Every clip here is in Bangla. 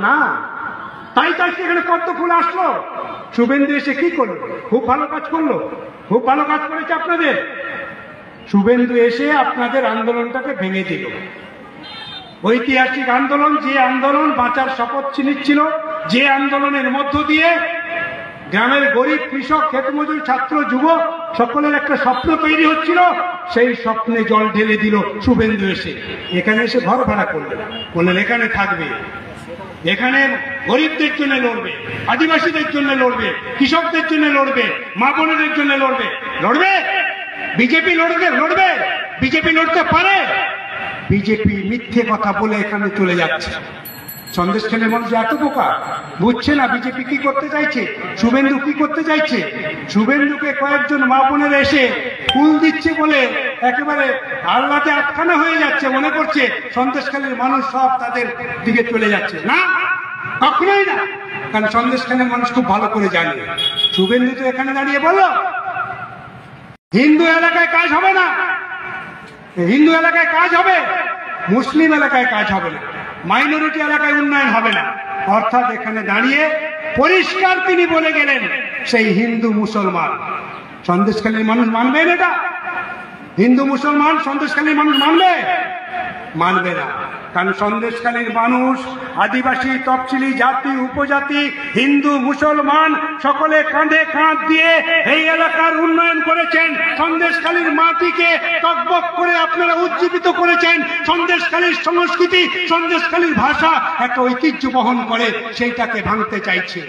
না, তাই তাই সেখানে পদ্ম ফুল আসলো। শুভেন্দু এসে কি করলো? খুব ভালো কাজ করলো, খুব ভালো কাজ করেছে আপনাদের। শুভেন্দু এসে আপনাদের আন্দোলনটাকে ভেঙে দিল। ঐতিহাসিক আন্দোলন, যে আন্দোলন বাঁচার শপথ নিচ্ছিল, যে আন্দোলনের মধ্য দিয়ে গ্রামের গরিব কৃষক, ক্ষেতমজুর, ছাত্র, যুবক সকলের একটা স্বপ্ন তৈরি হচ্ছিল, সেই স্বপ্নে জল ঢেলে দিল শুভেন্দু এসে। এখানে এসে ঘর ভাড়া করবে, বললেন এখানে থাকবে, এখানে গরিবদের জন্য লড়বে, আদিবাসীদের জন্য লড়বে, কৃষকদের জন্য লড়বে, মা বোনেদের জন্য লড়বে। লড়বে বিজেপি, লড়বে বিজেপি, লড়তে পারে। বিজেপি মিথ্যে কথা বলে এখানে চলে যাচ্ছে। সন্দেশখালীর মানুষ এত বোকা, বুঝছে না বিজেপি কি করতে চাইছে, শুভেন্দু কি করতে চাইছে। শুভেন্দুকে কয়েকজন মা বোনেরা এসে ফুল দিচ্ছে বলে একেবারে আল্লাতে আটখানা হয়ে যাচ্ছে, মনে করছে সন্দেশখালীর মানুষ সব তাদের দিকে চলে যাচ্ছে। না, কখনোই না। কারণ সন্দেশখালীর মানুষ খুব ভালো করে জানে, শুভেন্দু তো এখানে দাঁড়িয়ে বলল হিন্দু এলাকায় কাজ হবে না, হিন্দু এলাকায় কাজ হবে, মুসলিম এলাকায় কাজ হবে না, মাইনরিটি এলাকায় উন্নয়ন হবে না। অর্থাৎ এখানে দাঁড়িয়ে পরিষ্কার তিনি বলে গেলেন সেই হিন্দু মুসলমান। সন্দেশখালীর মানুষ মানবে এটা? হিন্দু মুসলমান সন্দেশখালীর মানুষ মানবে? মানবে না। কারণ সন্দেশখালীর মানুষ আদিবাসী, তফসিলি, জাতি, উপজাতি, হিন্দু, মুসলমান সকলে কাঁধে কাঁধ দিয়ে এই এলাকার উন্নয়ন করেছেন। সন্দেশখালীর মাটিকে টকবক করে আপনারা উজ্জীবিত করেছেন। সন্দেশখালীর সংস্কৃতি, সন্দেশখালীর ভাষা একটা ঐতিহ্য বহন করে, সেইটাকে ভাঙতে চাইছে।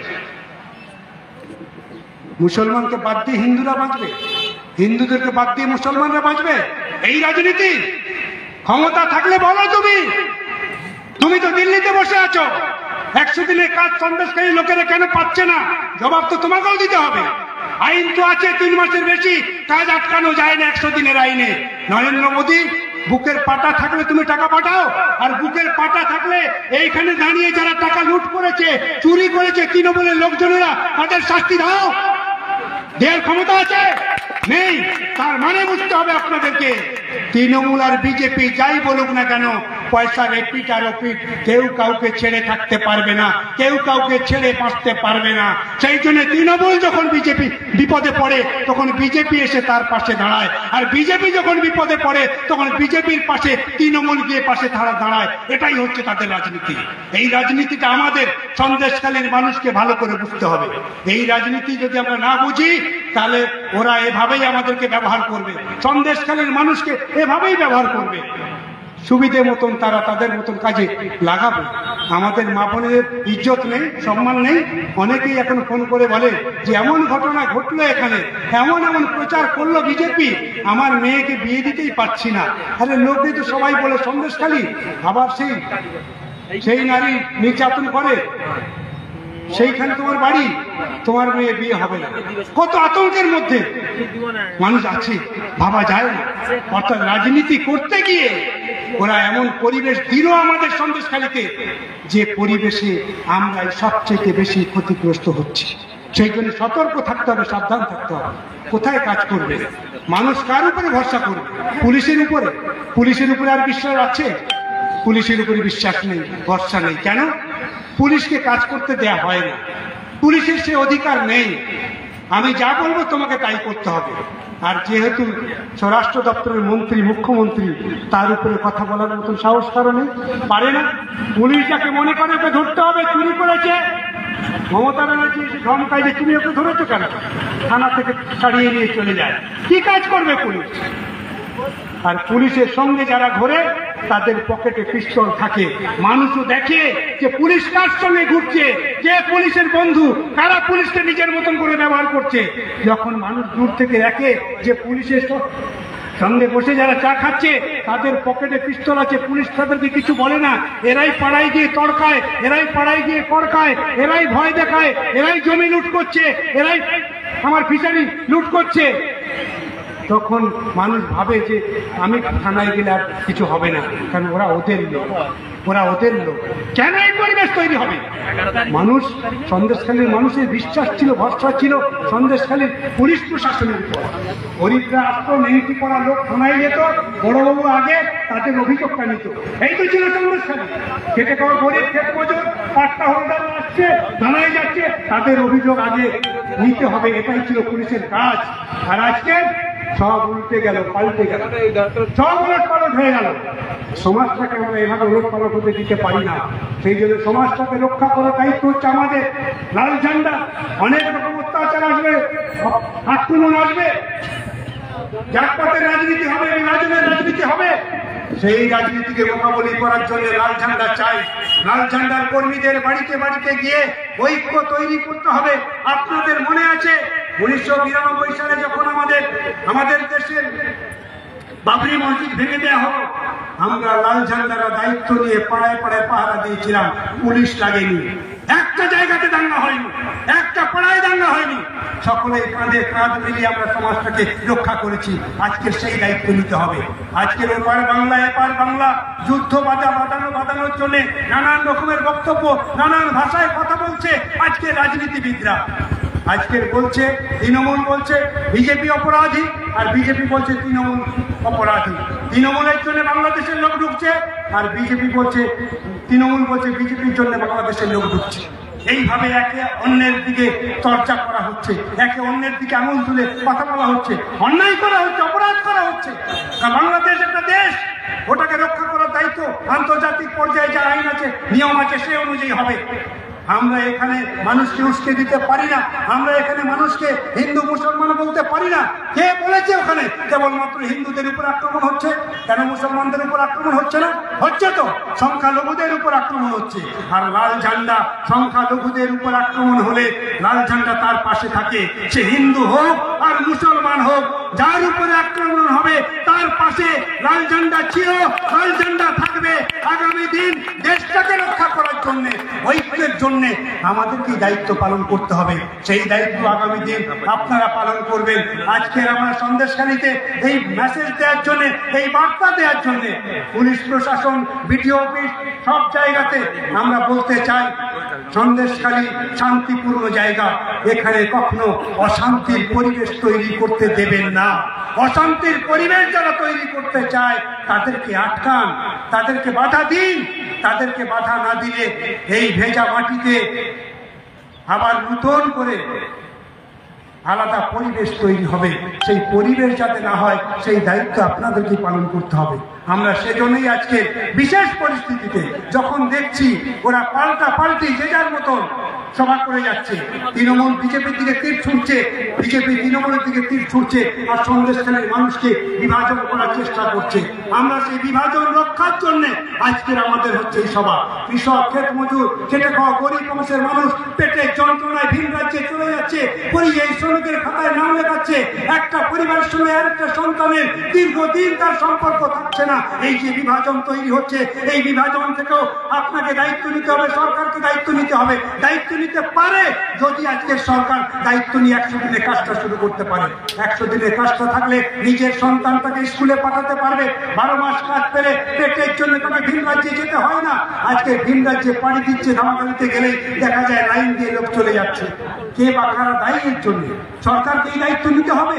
মুসলমানকে বাদ দিয়ে হিন্দুরা বাঁচবে, হিন্দুদেরকে বাদ দিয়ে মুসলমানরা বাঁচবে? এই রাজনীতি? ক্ষমতা থাকলে বলো, তুমি তো দিল্লিতে বসে আছো, 100 দিনের কাজ সন্দেশখালীর লোকেরা কেন পাচ্ছে না? জবাব তো তোমাকেও দিতে হবে। আইন তো আছে, 3 মাসের বেশি কাজ আটকানো যায় না 100 দিনের আইনে। নরেন্দ্র মোদী বুকের পাটা থাকলে তুমি টাকা পাঠাও, আর বুকের পাটা থাকলে এইখানে দাঁড়িয়ে যারা টাকা লুট করেছে, চুরি করেছে তৃণমূলের লোকজনেরা, তাদের শাস্তি দাও। দেওয়ার ক্ষমতা আছে? নেই। তার মানে বুঝতে হবে আপনাদেরকে, তৃণমূল আর বিজেপি যাই বলুক না কেন, পয়সার এপিট আর ওপিট, কেউ কাউকে ছেড়ে থাকতে পারবে না, কেউ কাউকে ছেড়ে বাঁচতে পারবে না। সেই জন্য তৃণমূল যখন বিজেপি বিপদে পড়ে তখন বিজেপি এসে তার পাশে দাঁড়ায়, আর বিজেপি যখন বিপদে পড়ে তখন বিজেপির পাশে তৃণমূল গিয়ে পাশে দাঁড়ায়। এটাই হচ্ছে তাদের রাজনীতি। এই রাজনীতিটা আমাদের সন্দেশখালীর মানুষকে ভালো করে বুঝতে হবে। এই রাজনীতি যদি আমরা না বুঝি তাহলে ওরা এভাবেই আমাদেরকে ব্যবহার করবে, সন্দেশখালীর মানুষকে এভাবেই ব্যবহার করবে, সুবিধে মতন তারা তাদের মতন কাজে লাগাবে। আমাদের মা বোনের ইজ্জত নেই, সম্মান নেই। অনেকেই এখন ফোন করে বলে যে এমন ঘটনা ঘটলো এখানে, এমন এমন প্রচার করলো বিজেপি, আমার মেয়েকে বিয়ে দিতেই পারছি না। আরে লোকে তো সবাই বলে সন্দেশখালী, আবার সেই নারী নির্যাতন করে, সেইখানে তোমার বাড়ি, তোমার মেয়ে বিয়ে হবে না। কত আতঙ্কের মধ্যে মানুষ আছে, ভাবা যায় না। অর্থাৎ রাজনীতি করতে গিয়ে ওরা এমন পরিবেশ দিল আমাদের সন্দেশখালীতে, যে পরিবেশে আমরা সবচেয়ে বেশি ক্ষতিগ্রস্ত হচ্ছি। সেই জন্য সতর্ক থাকতে হবে, সাবধান থাকতে হবে। কোথায় কাজ করবে মানুষ, কার উপরে ভরসা করবে? পুলিশের উপরে? পুলিশের উপরে আর বিশ্বাস আছে? পুলিশের উপরে বিশ্বাস নেই, ভরসা নেই। কেন? পুলিশকে কাজ করতে দেয়া হয় না, পুলিশের সে অধিকার নেই। আমি যা বলবো তোমাকে তাই করতে হবে। আর যেহেতু স্বরাষ্ট্র দপ্তরের মন্ত্রী, মুখ্যমন্ত্রী, তার উপরে কথা বলার মতন সাহস কারণে পারে না। পুলিশ যাকে মনে করে ওকে ধরতে হবে, চুরি করেছে, মমতা ব্যানার্জি এসে ধমকায় যে তুমি ওকে ধরেছো কেন, থানা থেকে ছাড়িয়ে নিয়ে চলে যায়। কি কাজ করবে পুলিশ? আর পুলিশের সঙ্গে যারা ঘোরে তাদের পকেটে পিস্তল থাকে। মানুষও দেখে যে পুলিশ কার সঙ্গে ঘুরছে, যে পুলিশের বন্ধু, কারা পুলিশকে নিজের মতন করে ব্যবহার করছে। যখন মানুষ দূর থেকে দেখে যে পুলিশের সঙ্গে বসে যারা চা খাচ্ছে তাদের পকেটে পিস্তল আছে, পুলিশ তাদেরকে কিছু বলে না, এরাই পাড়ায় গিয়ে তড়কায়, এরাই পাড়ায় গিয়ে কড়কায়, এরাই ভয় দেখায়, এরাই জমি লুট করছে, এরাই আমার ফিশারি লুট করছে, তখন মানুষ ভাবে যে আমি থানায় গেলে আর কিছু হবে না, কারণ ওরা ওদের লোক, ওরা ওদের লোক। কেন এই পরিবেশ তৈরি হবে? মানুষ, সন্দেশখালীর মানুষের বিশ্বাস ছিল, ভরসা ছিল সন্দেশখালীর পুলিশ প্রশাসনের উপর। গরিবরা আসতো, নেংটি পড়া লোক থানায় যেত, বড়বাবু আগে তাদের অভিযোগটা নিত। এই তো ছিল সন্দেশখালী। খেটে খাওয়া গরিব, ক্ষেত মজুর, থানায় যাচ্ছে, তাদের অভিযোগ আগে নিতে হবে, এটাই ছিল পুলিশের কাজ। আর আজকে সব উল্টে গেল, পাল্টে গেল, সব উলট পালট হয়ে গেল। সমাজটাকে আমরা এভাবে উলট পালট হতে দিতে পারি না। সেই জন্য সমাজটাকে রক্ষা করার দায়িত্ব হচ্ছে আমাদের। লাল ঝান্ডা, অনেক রকম অত্যাচার আসবে, আক্রমণ আসবে, জাতপাতের রাজনীতি হবে, বিভাজনের রাজনীতি হবে। সেই রাজনীতিকে মোকাবিলা করার জন্য লাল ঝান্ডা চাই। লাল ঝান্ডার কর্মীদের বাড়িতে বাড়িতে গিয়ে ঐক্য তৈরি করতে হবে। আপনাদের মনে আছে 1992 সালে যখন আমাদের দেশের বাবরি মসজিদ ভেঙে দেওয়া হলো, আমরা লাল ঝান্ডারা দায়িত্ব নিয়ে পাড়ায় পাড়ায় পাহারা দিয়েছিলাম, পুলিশ লাগেনি, একটা জায়গাতে দাঙ্গা হয়নি, একটা পাড়ায় দাঙ্গা হয়নি, সকলে কাঁধে কাঁধ মিলিয়ে আমরা সমাজটাকে রক্ষা করেছি। আজকে সেই দায়িত্ব নিতে হবে। আজকের ওপার বাংলা এপার বাংলা যুদ্ধ বাঁধানোর জন্য নানান রকমের বক্তব্য, নানান ভাষায় কথা বলছে আজকে রাজনীতিবিদরা। আজকের বলছে তৃণমূল বলছে বিজেপি অপরাধী, আর বিজেপি বলছে তৃণমূল অপরাধী। তৃণমূলের জন্য বাংলাদেশের লোক ঢুকছে, আর বিজেপি বলছে, তৃণমূল বলছে বিজেপির জন্য বাংলাদেশের লোক ঢুকছে। এইভাবে একে অন্যের দিকে চর্চা করা হচ্ছে, একে অন্যের দিকে আঙুল তুলে কথা বলা হচ্ছে, অন্যায় করা হচ্ছে, অপরাধ করা হচ্ছে। বাংলাদেশ একটা দেশ, ওটাকে রক্ষা করার দায়িত্ব আন্তর্জাতিক পর্যায়ে যা আইন আছে, নিয়ম আছে, সে অনুযায়ী হবে। আমরা এখানে মানুষকে উস্কে দিতে পারি না, আমরা এখানে মানুষকে হিন্দু মুসলমান বলতে পারি না। কে বলেছে ওখানে কেবলমাত্র হিন্দুদের উপর আক্রমণ হচ্ছে? কেন মুসলমানদের উপর আক্রমণ হচ্ছে না? হচ্ছে তো, সংখ্যালঘুদের উপর আক্রমণ হচ্ছে। আর লাল ঝান্ডা সংখ্যালঘুদের উপর আক্রমণ হলে লাল ঝান্ডা তার পাশে থাকে, সে হিন্দু হোক আর মুসলমান হোক, যার উপরে আক্রমণ হবে তার পাশে লাল ঝান্ডা ছিল, লাল ঝান্ডা থাকবে। আগামী দিন দেশটাকে রক্ষা করার জন্য, ঐক্যের জন্য আমাদেরকে দায়িত্ব পালন করতে হবে। সেই দায়িত্ব আগামী দিন আপনারা পালন করবেন। আজকের আমরা সন্দেশখালীতে এই মেসেজ দেওয়ার জন্য, এই বার্তা দেওয়ার জন্য পুলিশ প্রশাসন, বিডিও অফিস, সব জায়গাতে আমরা বলতে চাই, সন্দেশখালী শান্তিপূর্ণ জায়গা, এখানে কখনো অশান্তির পরিবেশ তৈরি করতে দেবেন না। অশান্তির পরিবেশ যারা তৈরি করতে চায় তাদেরকে আটকান, তাদেরকে বাধা দিন। তাদেরকে বাধা না দিলে এই ভেজা মাটিতে আবার নতুন করে আলাদা পরিবেশ তৈরি হবে। সেই পরিবেশ যাতে না হয় সেই দায়িত্ব আপনাদেরকে পালন করতে হবে। আমরা সেজন্যই আজকে বিশেষ পরিস্থিতিতে যখন দেখছি ওরা পাল্টি যে যার মতন সভা করে যাচ্ছে, তৃণমূল বিজেপির দিকে তীর ছুটছে, বিজেপি তৃণমূলের দিকে তীর ছুটছে, আর সন্দেশখালীর মানুষকে বিভাজন করার চেষ্টা করছে। আমরা সেই বিভাজন রক্ষার জন্য আজকের আমাদের হচ্ছে এই সভা। কৃষক, ক্ষেত মজুর, খেটে খাওয়া গরিব মানুষের মানুষ পেটের যন্ত্রণায় ভিন রাজ্যে চলে যাচ্ছে, পরিযায়ী শ্রমিকের খাতায় নাম লেখাচ্ছে। একটা পরিবারের সঙ্গে আরেকটা সন্তানের দীর্ঘদিন তার সম্পর্ক থাকছে না। এই যে বিভাজন তৈরি হচ্ছে, এই বিভাজন থেকেও আপনাকে দায়িত্ব নিতে হবে, সরকারকে দায়িত্ব নিতে হবে। দায়িত্ব নিতে পারে যদি আজকের সরকার দায়িত্ব নিয়ে 100 দিনে কাজটা শুরু করতে পারে। 100 দিনের কাজটা থাকলে নিজের সন্তানটাকে স্কুলে পাঠাতে পারবে। 12 মাস কাজ পেলে পেটের জন্য তাকে ভিন রাজ্যে যেতে হয় না। আজকে ভিন রাজ্যে পাড়ি দিচ্ছে, ধামাকালিতে গেলেই দেখা যায় লাইন দিয়ে লোক চলে যাচ্ছে। কে বা কারা দায়ী এর জন্য? সরকারকে এই দায়িত্ব নিতে হবে।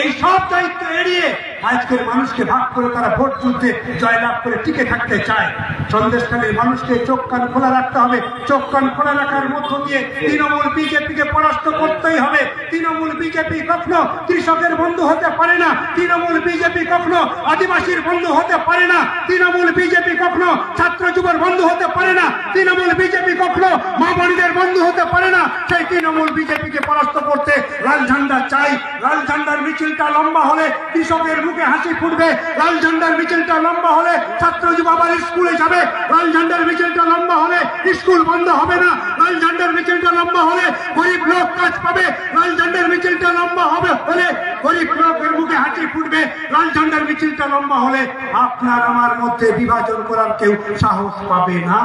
এই সব দায়িত্ব এড়িয়ে আজকের মানুষকে ভাগ করে তারা ভোট যুদ্ধে জয়লাভ করে টিকে থাকতে চায়। সন্দেশখালীর মানুষকে চোখ কান খোলা রাখতে হবে। চোখ কান খোলা রাখার মধ্য দিয়ে তৃণমূল বিজেপিকে পরাস্ত করতেই হবে। তৃণমূল বিজেপি কখনো কৃষকের বন্ধু হতে পারে না। তৃণমূল বিজেপি কখনো আদিবাসীর বন্ধু হতে পারে না। তৃণমূল বিজেপি কখনো ছাত্র যুবর বন্ধু হতে পারে না। তৃণমূল বিজেপি কখনো মা বোনদের বন্ধু হতে পারে না। সেই তৃণমূল বিজেপিকে পরাস্ত করতে লাল ঝান্ডা চাই। লাল ঝান্ডার মিছিলটা লম্বা হলে কৃষকের মুখে হাসি ফুটবে। লাল ঝান্ডার মিছিলটা লম্বা হলে ছাত্র যুব আবার স্কুলে যাবে। লাল ঝান্ডার মিছিলটা লম্বা হলে স্কুল বন্ধ হবে না। লাল ঝান্ডার মিছিলটা লম্বা হলে গরিব লোক কাজ পাবে। লাল ঝান্ডার মিছিলটা লম্বা হলে গরিব লোকের মুখে হাসি ফুটবে। লাল ঝান্ডার মিছিলটা লম্বা হলে আপনার আমার মধ্যে বিভাজন করার কেউ সাহস পাবে না।